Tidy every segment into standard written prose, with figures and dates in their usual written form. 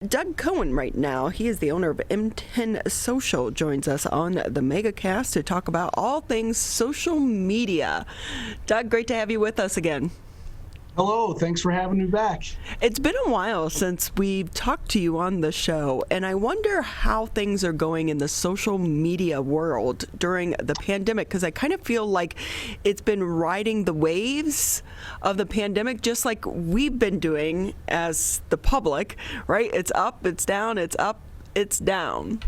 Doug Cohen right now, he is the owner of M10 Social, joins us on the MegaCast to talk about all things social media. Doug, great to have you with us again. Hello, thanks for having me back. It's been a while since we've talked to you on the show, and I wonder how things are going in the social media world during the pandemic, because I kind of feel like it's been riding the waves of the pandemic, just like we've been doing as the public, right? It's up, it's down, it's up, it's down.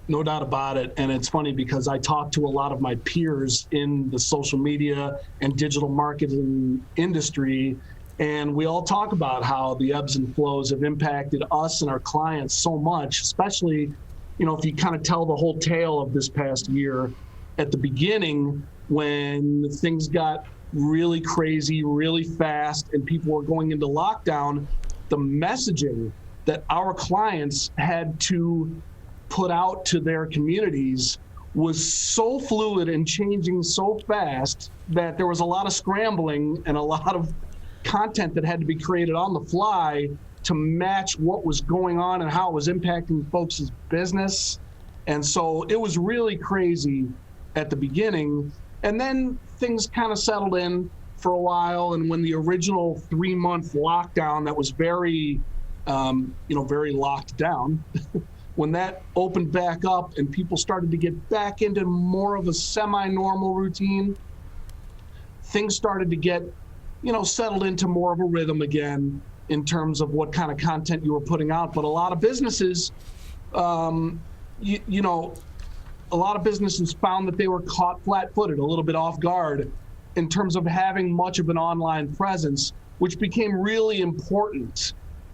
No doubt about it. And it's funny because I talk to a lot of my peers in the social media and digital marketing industry, and we all talk about how the ebbs and flows have impacted us and our clients so much, especially, if you kind of tell the whole tale of this past year. At the beginning, when things got really crazy, really fast, and people were going into lockdown, the messaging that our clients had to put out to their communities was so fluid and changing so fast that there was a lot of scrambling and a lot of content that had to be created on the fly to match what was going on and how it was impacting folks' business. And so it was really crazy at the beginning. And then things kind of settled in for a while. And when the original 3-month lockdown that was very locked down, when that opened back up and people started to get back into more of a semi-normal routine, things started to get, settled into more of a rhythm again in terms of what kind of content you were putting out. But a lot of businesses, a lot of businesses found that they were caught flat-footed, a little bit off guard in terms of having much of an online presence, which became really important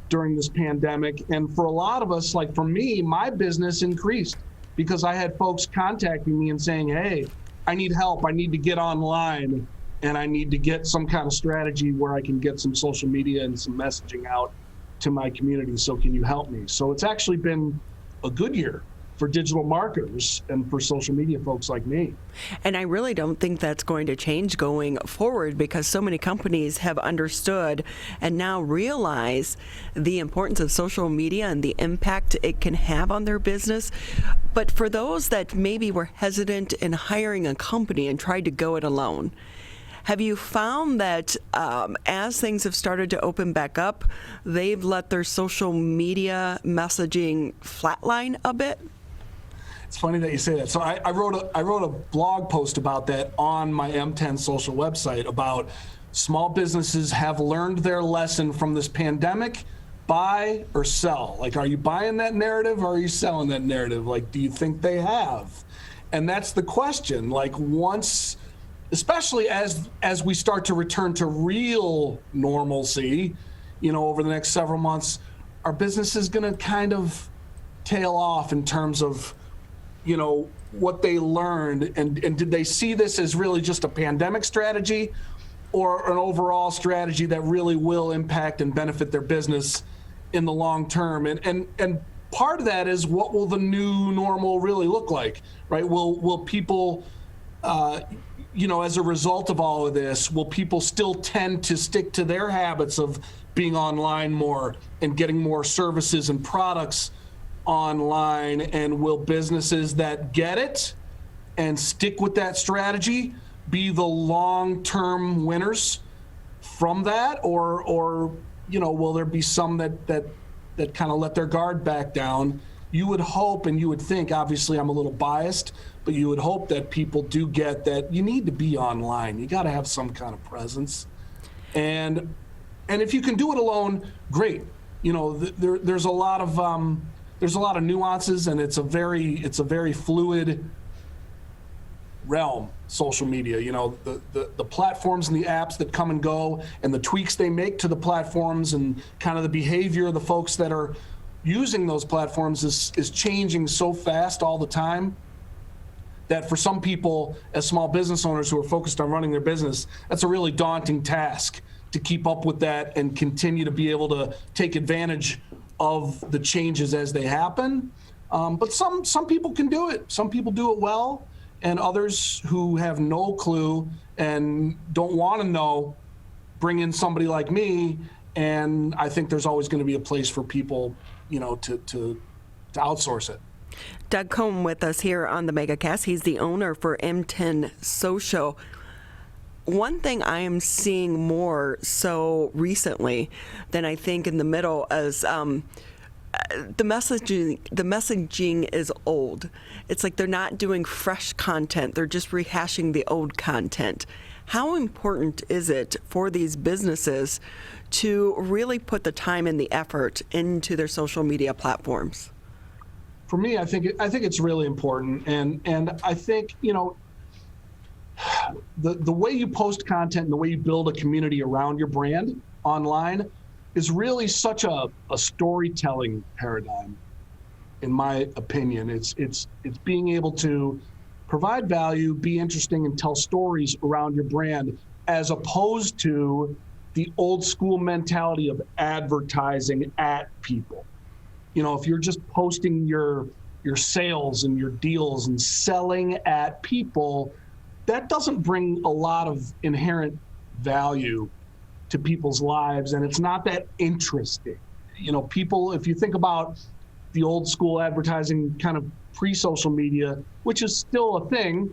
during this pandemic. And for a lot of us, like for me, my business increased because I had folks contacting me and saying, hey, I need help. I need to get online and I need to get some kind of strategy where I can get some social media and some messaging out to my community. So can you help me? So it's actually been a good year for digital marketers and for social media folks like me. And I really don't think that's going to change going forward because so many companies have understood and now realize the importance of social media and the impact it can have on their business. But for those that maybe were hesitant in hiring a company and tried to go it alone, have you found that as things have started to open back up, they've let their social media messaging flatline a bit? It's funny that you say that. So I wrote a blog post about that on my M10 Social website about small businesses have learned their lesson from this pandemic. Buy or sell. Like, are you buying that narrative or are you selling that narrative? Like, do you think they have? And that's the question. Like, once, especially as we start to return to real normalcy, over the next several months, our business is going to kind of tail off in terms of what they learned, and did they see this as really just a pandemic strategy or an overall strategy that really will impact and benefit their business in the long term? And part of that is, what will the new normal really look like, right? Will people, as a result of all of this, will people still tend to stick to their habits of being online more and getting more services and products online? And will businesses that get it and stick with that strategy be the long-term winners from that, or will there be some that kind of let their guard back down? You would hope and you would think, obviously I'm a little biased, but you would hope that people do get that you need to be online. You got to have some kind of presence, and if you can do it alone, great. There's a lot of nuances, and it's a very fluid realm, social media. The platforms and the apps that come and go, and the tweaks they make to the platforms, and kind of the behavior of the folks that are using those platforms is changing so fast all the time that for some people, as small business owners who are focused on running their business, that's a really daunting task to keep up with that and continue to be able to take advantage of the changes as they happen. But some people can do it. Some people do it well, and others who have no clue and don't want to know, bring in somebody like me. And I think there's always going to be a place for people to outsource it. Doug Cohen with us here on the MegaCast. He's the owner for M10 Social. One thing I am seeing more so recently than I think in the middle is the messaging is old. It's like they're not doing fresh content. They're just rehashing the old content. How important is it for these businesses to really put the time and the effort into their social media platforms? For me, I think it's really important, and I think the way you post content and the way you build a community around your brand online is really such a storytelling paradigm, in my opinion. It's being able to provide value, be interesting, and tell stories around your brand, as opposed to the old school mentality of advertising at people. If you're just posting your sales and your deals and selling at people, that doesn't bring a lot of inherent value to people's lives, and it's not that interesting. People, if you think about the old school advertising kind of pre-social media, which is still a thing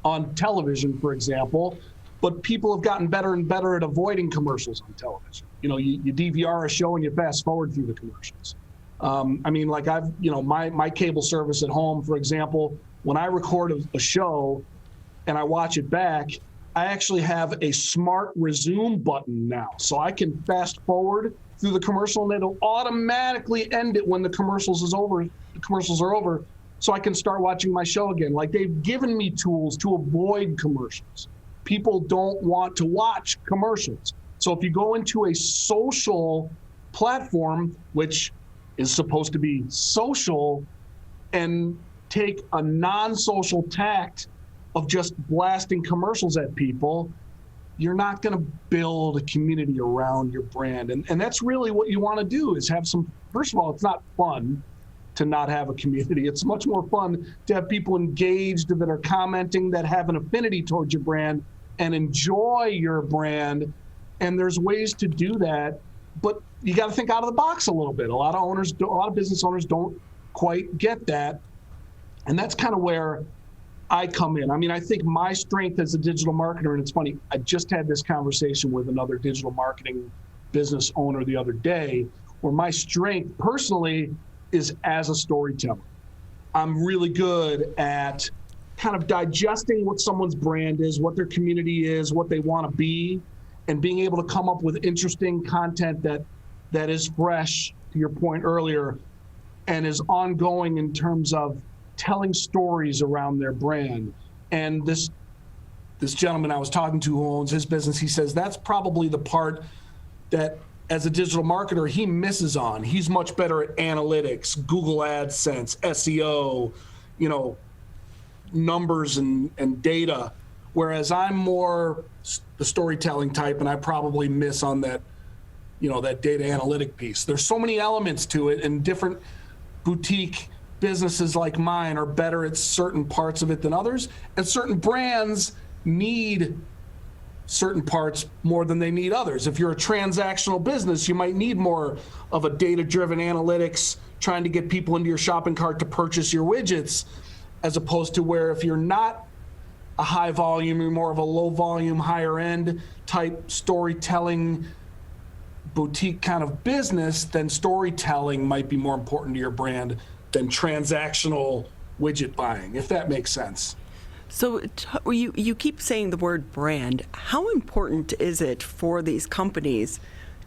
on television, for example, but people have gotten better and better at avoiding commercials on television. You DVR a show and you fast forward through the commercials. My cable service at home, for example, when I record a show and I watch it back, I actually have a smart resume button now. So I can fast forward through the commercial and it'll automatically end it when the commercials are over. So I can start watching my show again. Like, they've given me tools to avoid commercials. People don't want to watch commercials. So if you go into a social platform, which is supposed to be social, and take a non-social tact of just blasting commercials at people, you're not going to build a community around your brand. And that's really what you want to do, is have some, first of all, it's not fun to not have a community. It's much more fun to have people engaged that are commenting, that have an affinity towards your brand and enjoy your brand. And there's ways to do that, but you got to think out of the box a little bit. A lot of business owners don't quite get that. And that's kind of where I come in. I think my strength as a digital marketer, and it's funny, I just had this conversation with another digital marketing business owner the other day, where my strength personally is as a storyteller. I'm really good at kind of digesting what someone's brand is, what their community is, what they want to be, and being able to come up with interesting content that is fresh, to your point earlier, and is ongoing in terms of telling stories around their brand. And this gentleman I was talking to, who owns his business, he says that's probably the part that, as a digital marketer, he misses on. He's much better at analytics, Google AdSense, SEO, numbers and data, whereas I'm more the storytelling type, and I probably miss on that, that data analytic piece. There's so many elements to it, and different boutique businesses like mine are better at certain parts of it than others, and certain brands need certain parts more than they need others. If you're a transactional business, you might need more of a data-driven analytics, trying to get people into your shopping cart to purchase your widgets, as opposed to where if you're not a high volume, you're more of a low volume, higher end type storytelling boutique kind of business, then storytelling might be more important to your brand than transactional widget buying, if that makes sense. So you keep saying the word brand. How important is it for these companies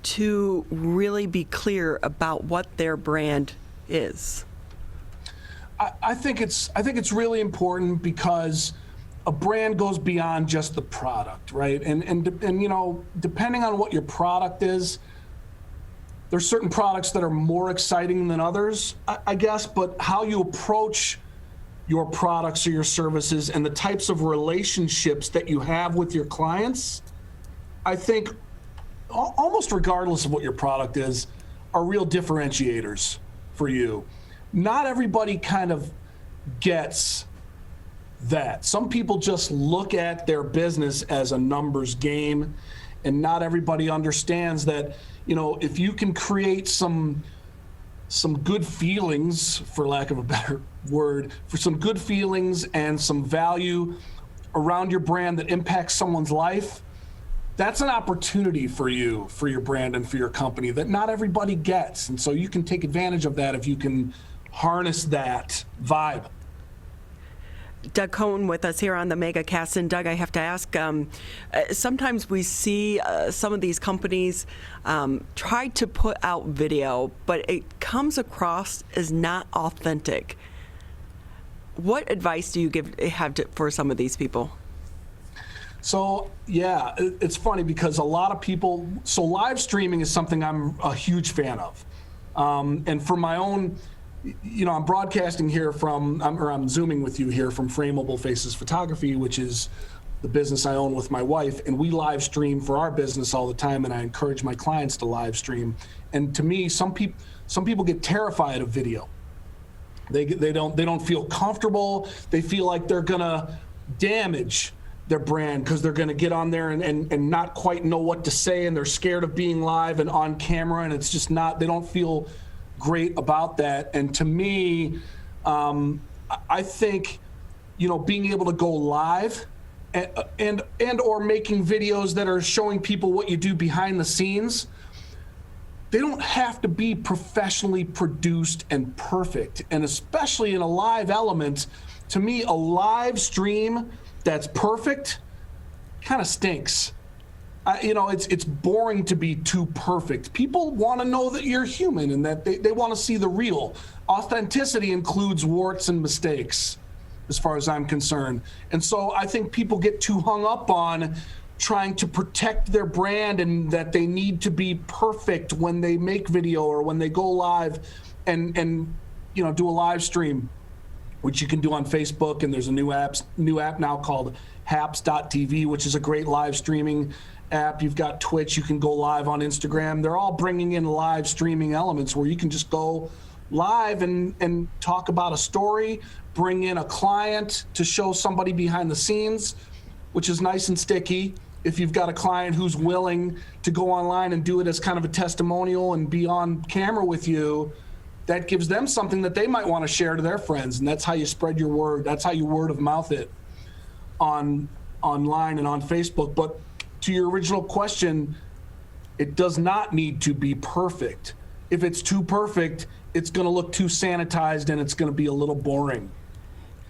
to really be clear about what their brand is? I think it's really important, because a brand goes beyond just the product, right? And depending on what your product is, there's certain products that are more exciting than others, I guess, but how you approach your products or your services and the types of relationships that you have with your clients, I think almost regardless of what your product is, are real differentiators for you. Not everybody kind of gets that. Some people just look at their business as a numbers game, and not everybody understands that, if you can create some some good feelings, for lack of a better word, for some good feelings and some value around your brand that impacts someone's life, that's an opportunity for you, for your brand and for your company that not everybody gets. And so you can take advantage of that if you can harness that vibe. Doug Cohen with us here on the MegaCast. And Doug, I have to ask, sometimes we see some of these companies try to put out video, but it comes across as not authentic. What advice do you for some of these people? So, yeah, it's funny because a lot of people, so live streaming is something I'm a huge fan of. And for my own, I'm broadcasting here I'm Zooming with you here from Frameable Faces Photography, which is the business I own with my wife. And we live stream for our business all the time. And I encourage my clients to live stream. And to me, some people get terrified of video. They don't feel comfortable. They feel like they're going to damage their brand because they're going to get on there and not quite know what to say. And they're scared of being live and on camera. And it's just they don't feel great about that. And to me, I think, being able to go live and or making videos that are showing people what you do behind the scenes, they don't have to be professionally produced and perfect. And especially in a live element, to me, a live stream that's perfect kind of stinks. It's boring to be too perfect. People want to know that you're human and that they want to see the real. Authenticity includes warts and mistakes, as far as I'm concerned. And so I think people get too hung up on trying to protect their brand and that they need to be perfect when they make video or when they go live and do a live stream, which you can do on Facebook. And there's a new app now called haps.tv, which is a great live streaming app. You've got Twitch, you can go live on Instagram. They're all bringing in live streaming elements where you can just go live and talk about a story, bring in a client to show somebody behind the scenes, which is nice and sticky. If you've got a client who's willing to go online and do it as kind of a testimonial and be on camera with you, that gives them something that they might want to share to their friends. And that's how you spread your word. That's how you word of mouth it online and on Facebook. But to your original question, it does not need to be perfect. If it's too perfect, it's going to look too sanitized and it's going to be a little boring.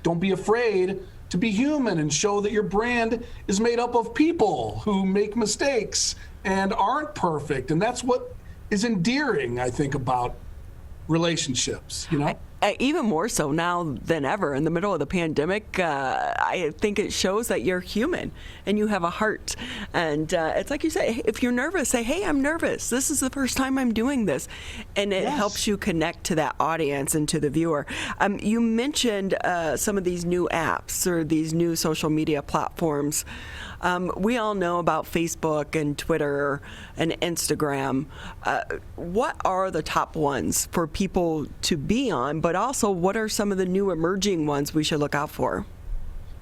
Don't be afraid to be human and show that your brand is made up of people who make mistakes and aren't perfect. And that's what is endearing, I think, about relationships, Even more so now than ever in the middle of the pandemic. I think it shows that you're human and you have a heart. And it's like you say, if you're nervous, say, hey, I'm nervous. This is the first time I'm doing this. And it helps you connect to that audience and to the viewer. You mentioned some of these new apps or these new social media platforms. We all know about Facebook and Twitter and Instagram. What are the top ones for people to be on, but also what are some of the new emerging ones we should look out for?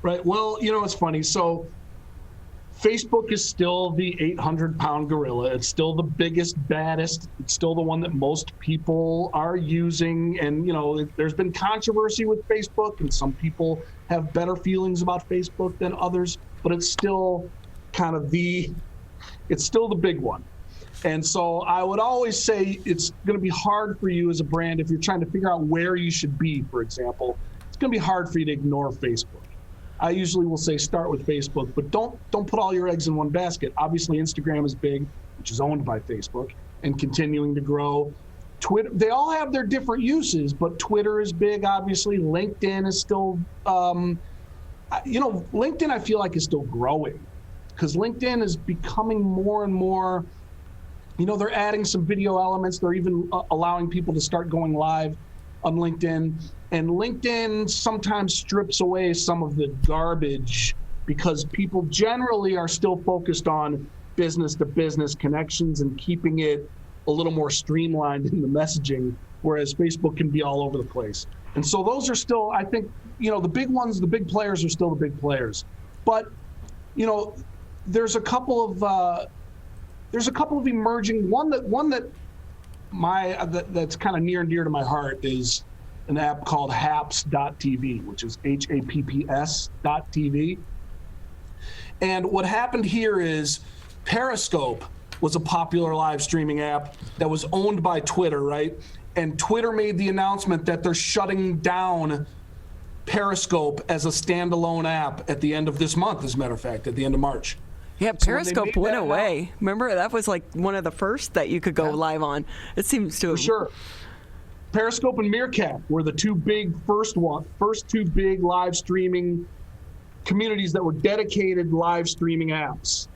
Right. Well, it's funny. So Facebook is still the 800-pound gorilla. It's still the biggest, baddest. It's still the one that most people are using. And, there's been controversy with Facebook, and some people have better feelings about Facebook than others, but it's still kind of it's still the big one. And so I would always say it's going to be hard for you as a brand if you're trying to figure out where you should be, for example. It's going to be hard for you to ignore Facebook. I usually will say start with Facebook, but don't put all your eggs in one basket. Obviously, Instagram is big, which is owned by Facebook and continuing to grow. Twitter, they all have their different uses, but Twitter is big, obviously. LinkedIn is still, LinkedIn I feel like is still growing because LinkedIn is becoming more and more, they're adding some video elements. They're even allowing people to start going live on LinkedIn. And LinkedIn sometimes strips away some of the garbage because people generally are still focused on business-to-business connections and keeping it a little more streamlined in the messaging, whereas Facebook can be all over the place. And so those are still, I think, the big ones, the big players are still the big players. But, there's a couple of emerging, one that that's kind of near and dear to my heart is an app called Haps.tv, which is HAPPS.tv. And what happened here is Periscope was a popular live streaming app that was owned by Twitter, right? And Twitter made the announcement that they're shutting down Periscope as a standalone app at the end of this month, as a matter of fact, at the end of March. Yeah, Periscope went away. Remember, that was like one of the first that you could go live on. It seems to have... For sure. Periscope and Meerkat were the first two big live streaming communities that were dedicated live streaming apps.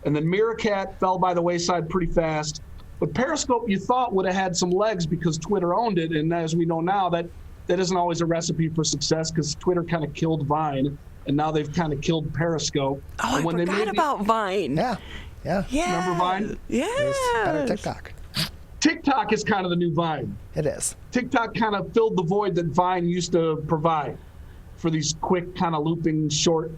And then Meerkat fell by the wayside pretty fast. But Periscope, you thought, would have had some legs because Twitter owned it. And as we know now, that isn't always a recipe for success because Twitter kind of killed Vine. And now they've kind of killed Periscope. Oh, and I forgot about Vine. Yeah. Remember Vine? Yeah. It's better TikTok. TikTok is kind of the new Vine. It is. TikTok kind of filled the void that Vine used to provide for these quick kind of looping short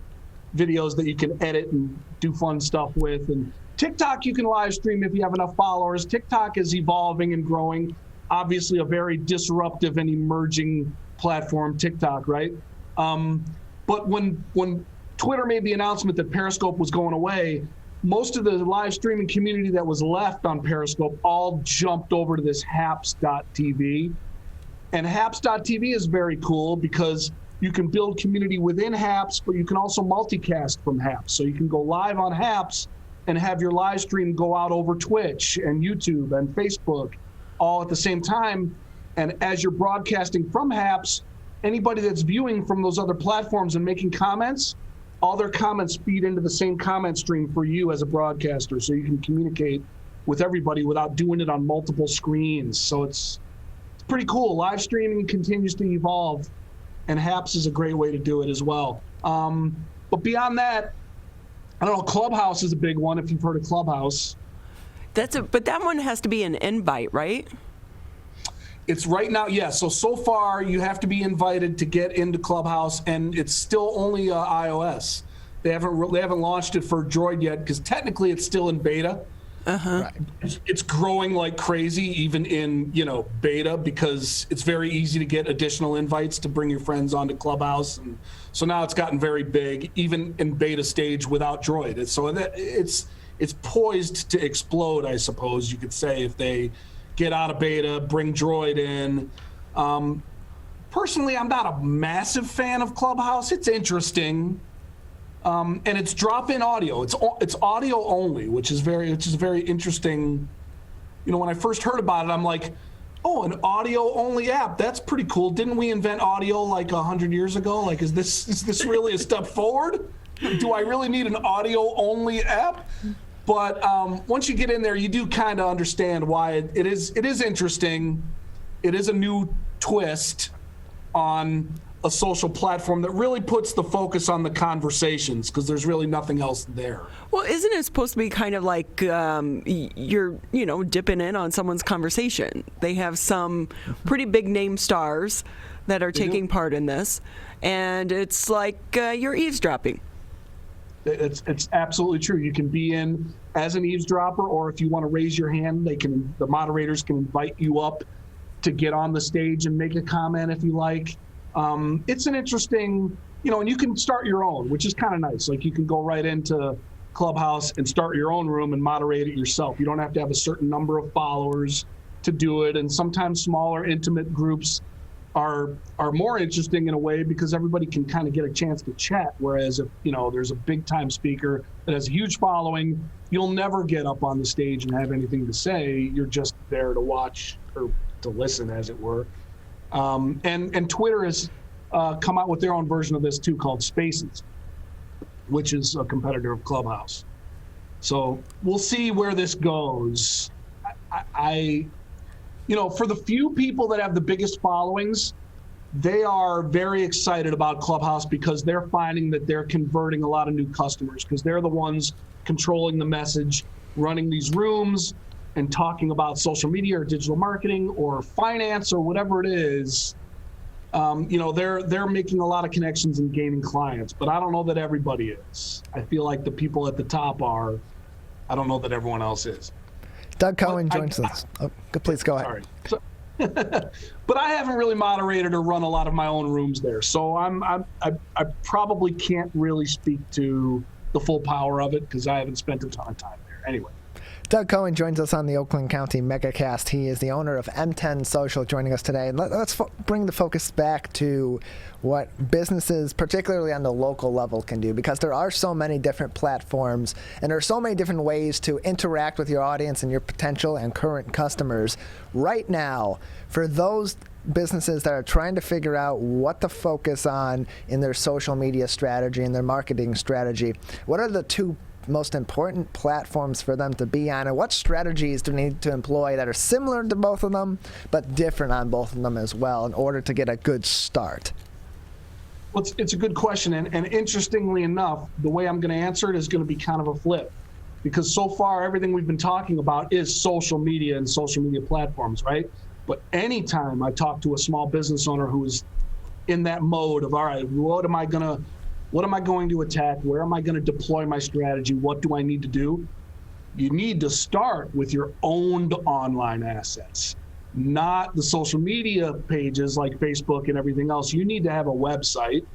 videos that you can edit and do fun stuff with. And TikTok, you can live stream if you have enough followers. TikTok is evolving and growing. Obviously a very disruptive and emerging platform, TikTok, right? But when Twitter made the announcement that Periscope was going away, most of the live streaming community that was left on Periscope all jumped over to this Haps.tv. And Haps.tv is very cool because you can build community within Haps, but you can also multicast from Haps. So you can go live on Haps and have your live stream go out over Twitch and YouTube and Facebook all at the same time. And as you're broadcasting from Haps, anybody that's viewing from those other platforms and making comments, all their comments feed into the same comment stream for you as a broadcaster, so you can communicate with everybody without doing it on multiple screens. So it's pretty cool. Live streaming continues to evolve, and Haps is a great way to do it as well. But beyond that, I don't know, Clubhouse is a big one, if you've heard of Clubhouse. But that one has to be an invite, right? It's right now, yes. So far, you have to be invited to get into Clubhouse, and it's still only iOS. They haven't launched it for Droid yet because technically it's still in beta. Right. It's growing like crazy, even in beta, because it's very easy to get additional invites to bring your friends onto Clubhouse, and so now it's gotten very big, even in beta stage without Droid. It's poised to explode, I suppose you could say, if they get out of beta, bring Droid in. Personally, I'm not a massive fan of Clubhouse. It's interesting, and it's drop-in audio. It's audio only, which is very interesting. When I first heard about it, I'm like, oh, an audio only app. That's pretty cool. Didn't we invent audio like 100 years ago? Like, is this really a step forward? Do I really need an audio only app? But once you get in there, you do kind of understand why it is interesting. It is a new twist on a social platform that really puts the focus on the conversations, because there's really nothing else there. Well, isn't it supposed to be kind of like you're dipping in on someone's conversation? They have some pretty big name stars that are taking part in this, and it's like you're eavesdropping. It's absolutely true. You can be in as an eavesdropper, or if you want to raise your hand, the moderators can invite you up to get on the stage and make a comment if you like. It's an interesting, and you can start your own, which is kind of nice. Like, you can go right into Clubhouse and start your own room and moderate it yourself. You don't have to have a certain number of followers to do it. And sometimes smaller, intimate groups are more interesting in a way because everybody can kind of get a chance to chat. Whereas if there's a big time speaker that has a huge following, you'll never get up on the stage and have anything to say. You're just there to watch or to listen, as it were. And Twitter has come out with their own version of this too, called Spaces, which is a competitor of Clubhouse. So we'll see where this goes. For the few people that have the biggest followings, they are very excited about Clubhouse because they're finding that they're converting a lot of new customers, because they're the ones controlling the message, running these rooms and talking about social media or digital marketing or finance or whatever it is. They're making a lot of connections and gaining clients, but I don't know that everybody is. I feel like the people at the top are. I don't know that everyone else is. Doug Cohen joins us. Please go ahead. Sorry. So, but I haven't really moderated or run a lot of my own rooms there, so I probably can't really speak to the full power of it because I haven't spent a ton of time there. Anyway. Doug Cohen joins us on the Oakland County MegaCast. He is the owner of M10 Social, joining us today. And let's bring the focus back to what businesses, particularly on the local level, can do, because there are so many different platforms and there are so many different ways to interact with your audience and your potential and current customers. Right now, for those businesses that are trying to figure out what to focus on in their social media strategy and their marketing strategy, what are the two most important platforms for them to be on, and what strategies do they need to employ that are similar to both of them but different on both of them as well in order to get a good start? Well, it's a good question, and interestingly enough, the way I'm going to answer it is going to be kind of a flip, because so far everything we've been talking about is social media and social media platforms, right? But anytime I talk to a small business owner who is in that mode of, all right, what am I going to attack? Where am I going to deploy my strategy? What do I need to do? You need to start with your owned online assets, not the social media pages like Facebook and everything else. You need to have a website,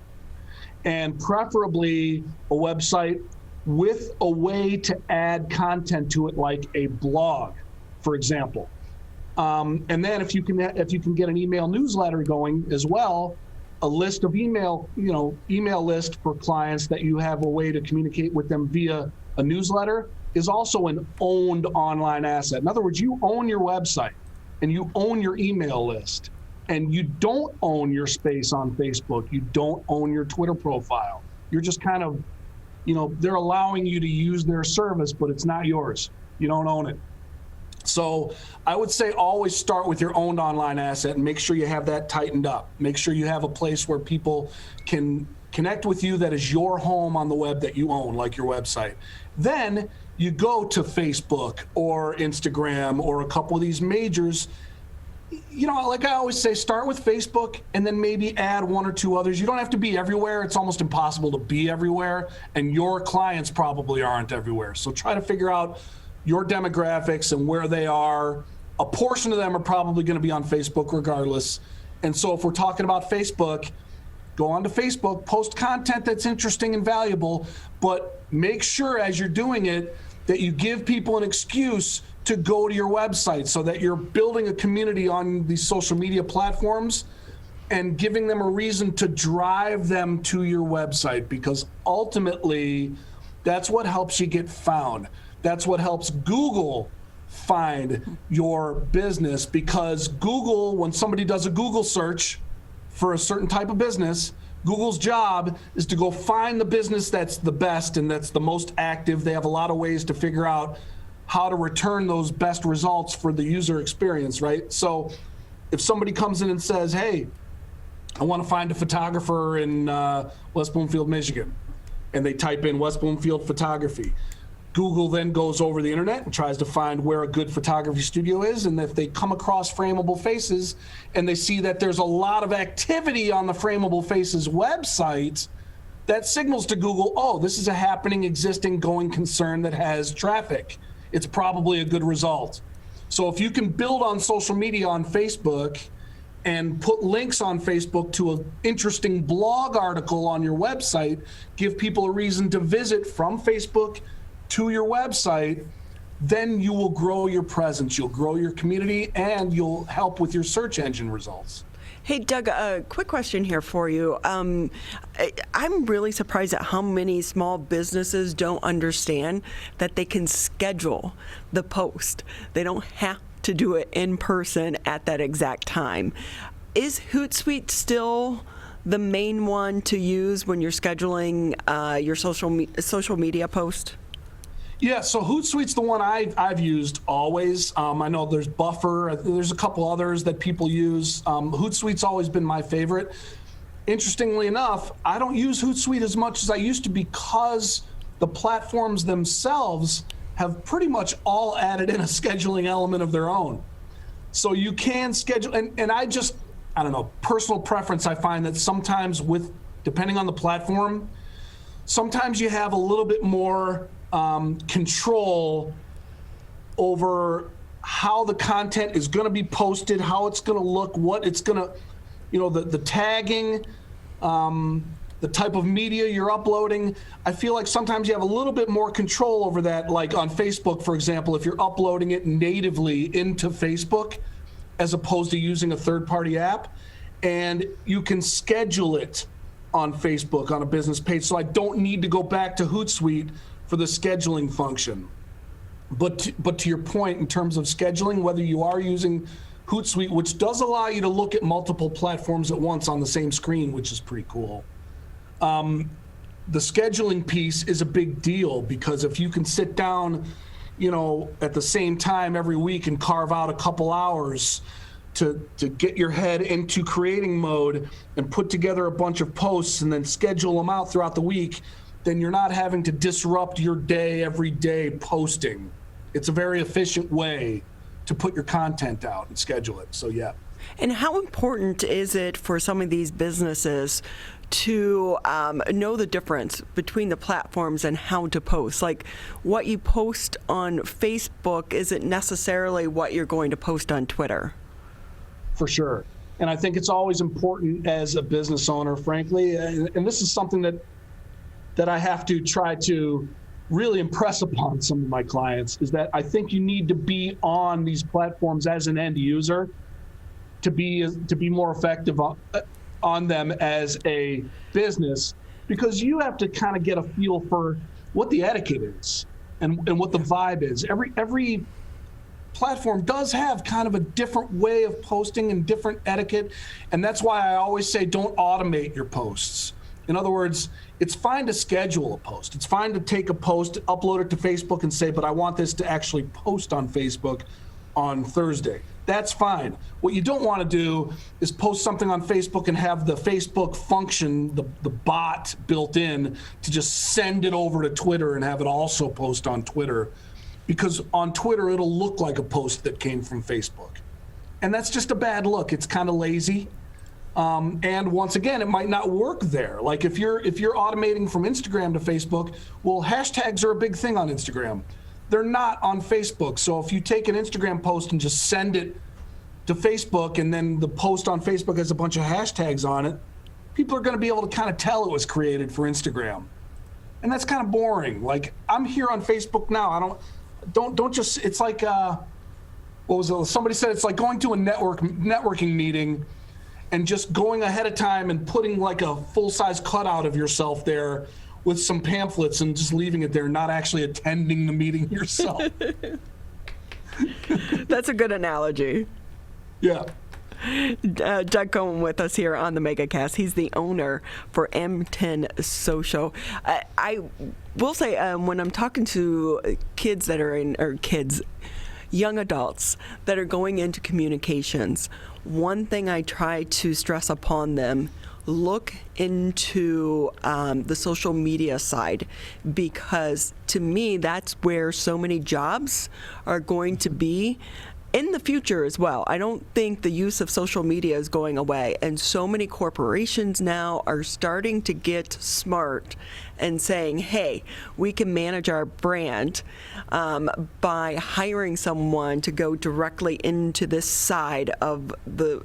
and preferably a website with a way to add content to it, like a blog, for example. And then if you can get an email newsletter going as well, a list of email list for clients that you have a way to communicate with them via a newsletter is also an owned online asset. In other words, you own your website and you own your email list, and you don't own your space on Facebook. You don't own your Twitter profile. You're just kind of, they're allowing you to use their service, but it's not yours. You don't own it. So I would say always start with your owned online asset and make sure you have that tightened up. Make sure you have a place where people can connect with you that is your home on the web that you own, like your website. Then you go to Facebook or Instagram or a couple of these majors. Like I always say, start with Facebook and then maybe add one or two others. You don't have to be everywhere. It's almost impossible to be everywhere, and your clients probably aren't everywhere. So try to figure out your demographics and where they are. A portion of them are probably going to be on Facebook regardless. And so if we're talking about Facebook, go onto Facebook, post content that's interesting and valuable, but make sure as you're doing it that you give people an excuse to go to your website, so that you're building a community on these social media platforms and giving them a reason to drive them to your website, because ultimately that's what helps you get found. That's what helps Google find your business, because Google, when somebody does a Google search for a certain type of business, Google's job is to go find the business that's the best and that's the most active. They have a lot of ways to figure out how to return those best results for the user experience, right? So if somebody comes in and says, hey, I want to find a photographer in West Bloomfield, Michigan, and they type in West Bloomfield photography, Google then goes over the internet and tries to find where a good photography studio is. And if they come across Frameable Faces and they see that there's a lot of activity on the Frameable Faces website, that signals to Google, oh, this is a happening, existing, going concern that has traffic. It's probably a good result. So if you can build on social media on Facebook and put links on Facebook to an interesting blog article on your website, give people a reason to visit from Facebook to your website, then you will grow your presence, you'll grow your community, and you'll help with your search engine results. Hey, Doug, a quick question here for you. I'm really surprised at how many small businesses don't understand that they can schedule the post. They don't have to do it in person at that exact time. Is Hootsuite still the main one to use when you're scheduling your social media post? Yeah, so Hootsuite's the one I've used always. I know there's Buffer. There's a couple others that people use. Hootsuite's always been my favorite. Interestingly enough, I don't use Hootsuite as much as I used to, because the platforms themselves have pretty much all added in a scheduling element of their own. So you can schedule, and I don't know, personal preference, I find that sometimes depending on the platform, sometimes you have a little bit more control over how the content is going to be posted, how it's going to look, what it's going to, the tagging, the type of media you're uploading. I feel like sometimes you have a little bit more control over that, like on Facebook, for example, if you're uploading it natively into Facebook as opposed to using a third-party app, and you can schedule it on Facebook on a business page. So I don't need to go back to Hootsuite for the scheduling function. But to your point, in terms of scheduling, whether you are using Hootsuite, which does allow you to look at multiple platforms at once on the same screen, which is pretty cool. The scheduling piece is a big deal, because if you can sit down, at the same time every week and carve out a couple hours to get your head into creating mode and put together a bunch of posts and then schedule them out throughout the week, then you're not having to disrupt your day every day posting. It's a very efficient way to put your content out and schedule it. So yeah. And how important is it for some of these businesses to know the difference between the platforms and how to post? Like, what you post on Facebook isn't necessarily what you're going to post on Twitter. For sure. And I think it's always important as a business owner, frankly, and this is something that I have to try to really impress upon some of my clients, is that I think you need to be on these platforms as an end user to be more effective on them as a business, because you have to kind of get a feel for what the etiquette is and what the vibe is. Every platform does have kind of a different way of posting and different etiquette, and that's why I always say don't automate your posts. In other words, it's fine to schedule a post. It's fine to take a post, upload it to Facebook and say, but I want this to actually post on Facebook on Thursday. That's fine. What you don't want to do is post something on Facebook and have the Facebook function, the bot built in, to just send it over to Twitter and have it also post on Twitter. Because on Twitter, it'll look like a post that came from Facebook. And that's just a bad look. It's kind of lazy. And once again, it might not work there. Like if you're automating from Instagram to Facebook, well, hashtags are a big thing on Instagram. They're not on Facebook. So if you take an Instagram post and just send it to Facebook, and then the post on Facebook has a bunch of hashtags on it, people are going to be able to kind of tell it was created for Instagram. And that's kind of boring. Like, I'm here on Facebook now. Don't just, it's like, what was it? Somebody said it's like going to a networking meeting and just going ahead of time and putting like a full-size cutout of yourself there with some pamphlets and just leaving it there, not actually attending the meeting yourself. That's a good analogy. Yeah. Doug Cohen with us here on the MegaCast. He's the owner for M10 Social. I will say, when I'm talking to kids that are young adults that are going into communications, one thing I try to stress upon them: look into the social media side, because to me, that's where so many jobs are going to be in the future as well. I don't think the use of social media is going away, and so many corporations now are starting to get smart and saying, hey, we can manage our brand by hiring someone to go directly into this side of the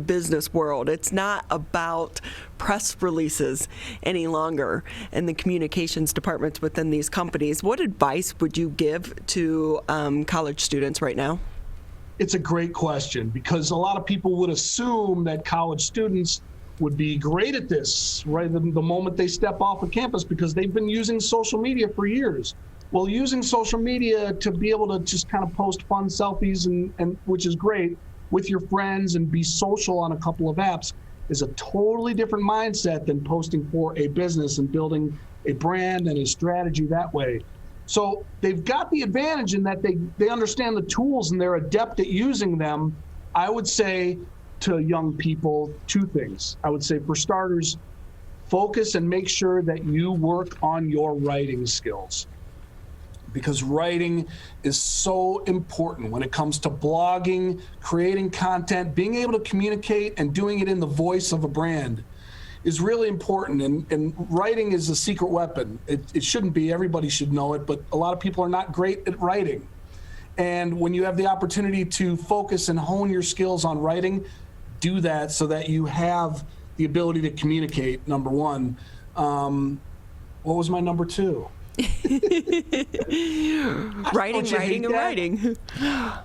business world. It's not about press releases any longer in the communications departments within these companies. What advice would you give to college students right now? It's a great question, because a lot of people would assume that college students would be great at this right the moment they step off of campus, because they've been using social media for years. Well, using social media to be able to just kind of post fun selfies and which is great, with your friends and be social on a couple of apps is a totally different mindset than posting for a business and building a brand and a strategy that way. So they've got the advantage in that they understand the tools and they're adept at using them. I would say to young people, two things. I would say, for starters, focus and make sure that you work on your writing skills, because writing is so important when it comes to blogging, creating content, being able to communicate and doing it in the voice of a brand is really important, and writing is a secret weapon. It shouldn't be. Everybody should know it, but a lot of people are not great at writing. And when you have the opportunity to focus and hone your skills on writing, do that so that you have the ability to communicate, number one. What was my number two? Writing.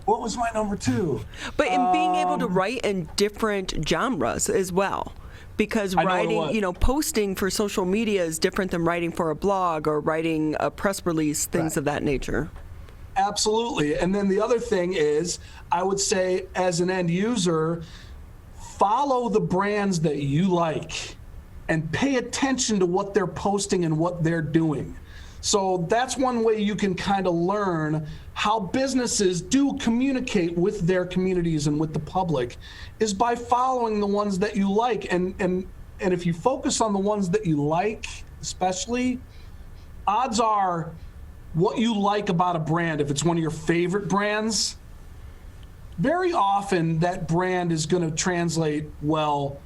What was my number two? But in being able to write in different genres as well. Because writing, posting for social media is different than writing for a blog or writing a press release, things of that nature. Absolutely. And then the other thing is, I would say as an end user, follow the brands that you like and pay attention to what they're posting and what they're doing. So that's one way you can kind of learn how businesses do communicate with their communities and with the public, is by following the ones that you like. And if you focus on the ones that you like, especially, odds are what you like about a brand, if it's one of your favorite brands, very often that brand is going to translate well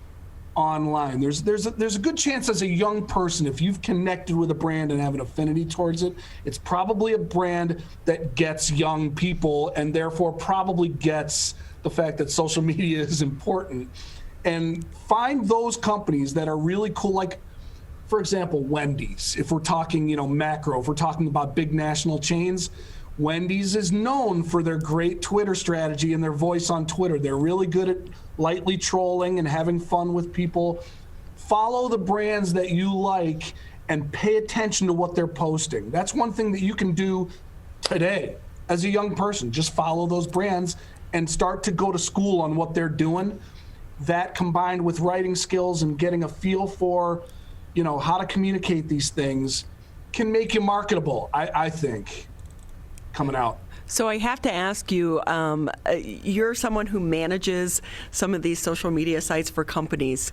online. There's a good chance as a young person, if you've connected with a brand and have an affinity towards it, it's probably a brand that gets young people and therefore probably gets the fact that social media is important. And find those companies that are really cool, like, for example, Wendy's. If we're talking, macro, if we're talking about big national chains, Wendy's is known for their great Twitter strategy and their voice on Twitter. They're really good at lightly trolling and having fun with people. Follow the brands that you like and pay attention to what they're posting. That's one thing that you can do today as a young person. Just follow those brands and start to go to school on what they're doing. That, combined with writing skills and getting a feel for how to communicate these things, can make you marketable, I think, coming out. So I have to ask you, you're someone who manages some of these social media sites for companies.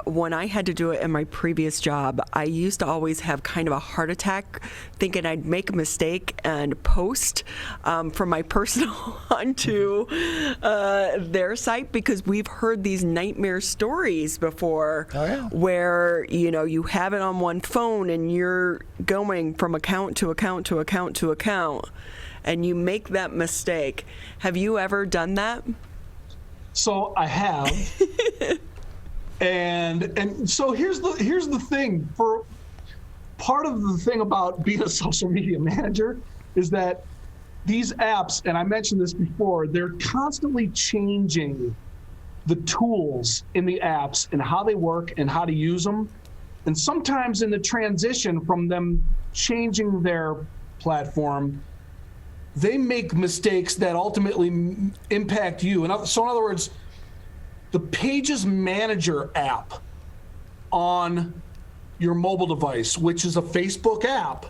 When I had to do it in my previous job, I used to always have kind of a heart attack thinking I'd make a mistake and post from my personal onto their site, because we've heard these nightmare stories before where, you have it on one phone and you're going from account to account to account to account, and you make that mistake. Have you ever done that? So I have. and so here's the thing. For part of the thing about being a social media manager is that these apps, and I mentioned this before, they're constantly changing the tools in the apps and how they work and how to use them. And sometimes in the transition from them changing their platform, they make mistakes that ultimately impact you. And so in other words, the Pages Manager app on your mobile device, which is a Facebook app,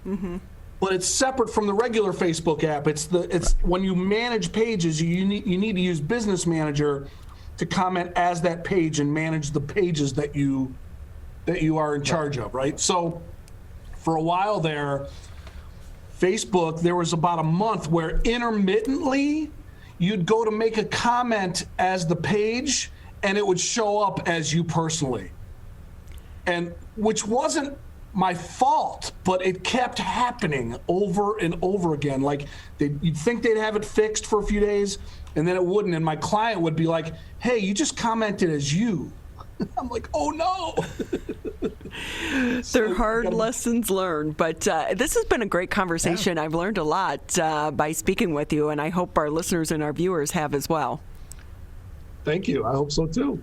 but it's separate from the regular Facebook app. It's when you manage pages, you need to use Business Manager to comment as that page and manage the pages that you are in charge of, right? So for a while there, Facebook, there was about a month where intermittently you'd go to make a comment as the page and it would show up as you personally. And which wasn't my fault, but it kept happening over and over again. Like you'd think they'd have it fixed for a few days and then it wouldn't. And my client would be like, hey, you just commented as you. I'm like, oh no. They're hard lessons learned, but this has been a great conversation. I've learned a lot by speaking with you, and I hope our listeners and our viewers have as well. Thank you. I hope so too.